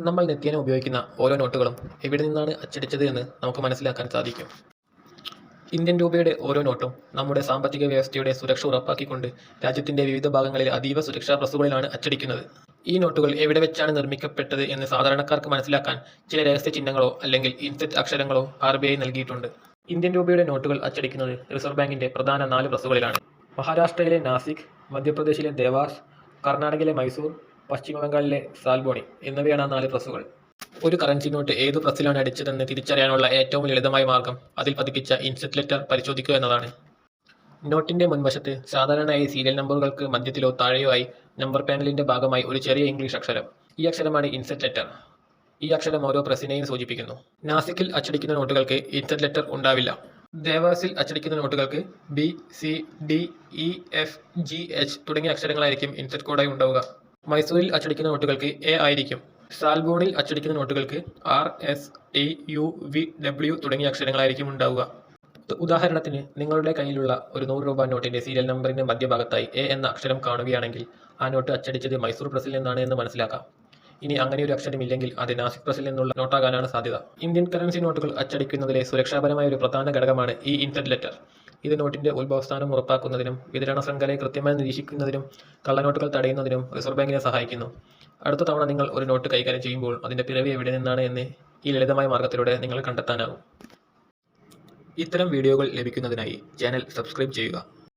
നമ്മൾ നിത്യേന ഉപയോഗിക്കുന്ന ഓരോ നോട്ടുകളും എവിടെ നിന്നാണ് അച്ചടിച്ചത് എന്ന് നമുക്ക് മനസ്സിലാക്കാൻ സാധിക്കും. ഇന്ത്യൻ രൂപയുടെ ഓരോ നോട്ടും നമ്മുടെ സാമ്പത്തിക വ്യവസ്ഥയുടെ സുരക്ഷ ഉറപ്പാക്കിക്കൊണ്ട് രാജ്യത്തിന്റെ വിവിധ ഭാഗങ്ങളിൽ അതീവ സുരക്ഷാ പ്രസ്സുകളിലാണ് അച്ചടിക്കുന്നത്. ഈ നോട്ടുകൾ എവിടെ വെച്ചാണ് നിർമ്മിക്കപ്പെട്ടത് എന്ന് സാധാരണക്കാർക്ക് മനസ്സിലാക്കാൻ ചില രഹസ്യ ചിഹ്നങ്ങളോ അല്ലെങ്കിൽ ഇൻസെറ്റ് അക്ഷരങ്ങളോ RBI നൽകിയിട്ടുണ്ട്. ഇന്ത്യൻ രൂപയുടെ നോട്ടുകൾ അച്ചടിക്കുന്നത് റിസർവ് ബാങ്കിന്റെ പ്രധാന 4 പ്രസ്സുകളിലാണ്. മഹാരാഷ്ട്രയിലെ നാസിക്, മധ്യപ്രദേശിലെ ദേവാസ്, കർണാടകയിലെ മൈസൂർ, പശ്ചിമ ബംഗാളിലെ സാൽബോണി എന്നിവയാണ് ആ 4 പ്രസ്സുകൾ. ഒരു കറൻസി നോട്ട് ഏതു പ്രസ്സിലാണ് അടിച്ചതെന്ന് തിരിച്ചറിയാനുള്ള ഏറ്റവും ലളിതമായ മാർഗം അതിൽ പതിപ്പിച്ച ഇൻസെറ്റ് ലെറ്റർ പരിശോധിക്കുക എന്നതാണ്. നോട്ടിന്റെ മുൻവശത്ത് സാധാരണയായി സീരിയൽ നമ്പറുകൾക്ക് മധ്യത്തിലോ താഴെയോ ആയി നമ്പർ പാനലിന്റെ ഭാഗമായി ഒരു ചെറിയ ഇംഗ്ലീഷ് അക്ഷരം. ഈ അക്ഷരമാണ് ഇൻസെറ്റ് ലെറ്റർ. ഈ അക്ഷരം ഓരോ പ്രസ്സിനെയും സൂചിപ്പിക്കുന്നു. നാസിക്കിൽ അച്ചടിക്കുന്ന നോട്ടുകൾക്ക് ഇൻസെറ്റ് ലെറ്റർ ഉണ്ടാവില്ല. ദേവാസിൽ അച്ചടിക്കുന്ന നോട്ടുകൾക്ക് B, C, D, E, F, G, H തുടങ്ങിയ അക്ഷരങ്ങളായിരിക്കും ഇൻസെറ്റ് കോഡായി ഉണ്ടാവുക. മൈസൂരിൽ അച്ചടിക്കുന്ന നോട്ടുകൾക്ക് A ആയിരിക്കും. സാൽബോണിൽ അച്ചടിക്കുന്ന നോട്ടുകൾക്ക് R, S, T, U, V, W തുടങ്ങിയ അക്ഷരങ്ങളായിരിക്കും ഉണ്ടാവുക. ഉദാഹരണത്തിന് നിങ്ങളുടെ കയ്യിലുള്ള ഒരു 100 രൂപ നോട്ടിന്റെ സീരിയൽ നമ്പറിന്റെ മധ്യഭാഗത്തായി A എന്ന അക്ഷരം കാണുകയാണെങ്കിൽ ആ നോട്ട് അച്ചടിച്ചത് മൈസൂർ പ്രസ്സിൽ നിന്നാണ് എന്ന് മനസ്സിലാക്കാം. ഇനി അങ്ങനെ ഒരു അക്ഷരമില്ലെങ്കിൽ അത് നാസിക് പ്രസ്സിൽ നിന്നുള്ള നോട്ടാകാനാണ് സാധ്യത. ഇന്ത്യൻ കറൻസി നോട്ടുകൾ അച്ചടിക്കുന്നതിലെ സുരക്ഷാപരമായ ഒരു പ്രധാന ഘടകമാണ് ഈ ഇൻസെറ്റ് ലെറ്റർ. ഇത് നോട്ടിന്റെ ഉത്ഭവസ്ഥാനം ഉറപ്പാക്കുന്നതിനും വിതരണ ശൃംഖലയെ കൃത്യമായി നിരീക്ഷിക്കുന്നതിനും കള്ളനോട്ടുകൾ തടയുന്നതിനും റിസർവ് ബാങ്കിനെ സഹായിക്കുന്നു. അടുത്ത തവണ നിങ്ങൾ ഒരു നോട്ട് കൈകാര്യം ചെയ്യുമ്പോൾ അതിന്റെ പിറവി എവിടെ നിന്നാണ് എന്ന് ഈ ലളിതമായ മാർഗത്തിലൂടെ നിങ്ങൾ കണ്ടെത്താനാകും. ഇത്തരം വീഡിയോകൾ ലഭിക്കുന്നതിനായി ചാനൽ സബ്സ്ക്രൈബ് ചെയ്യുക.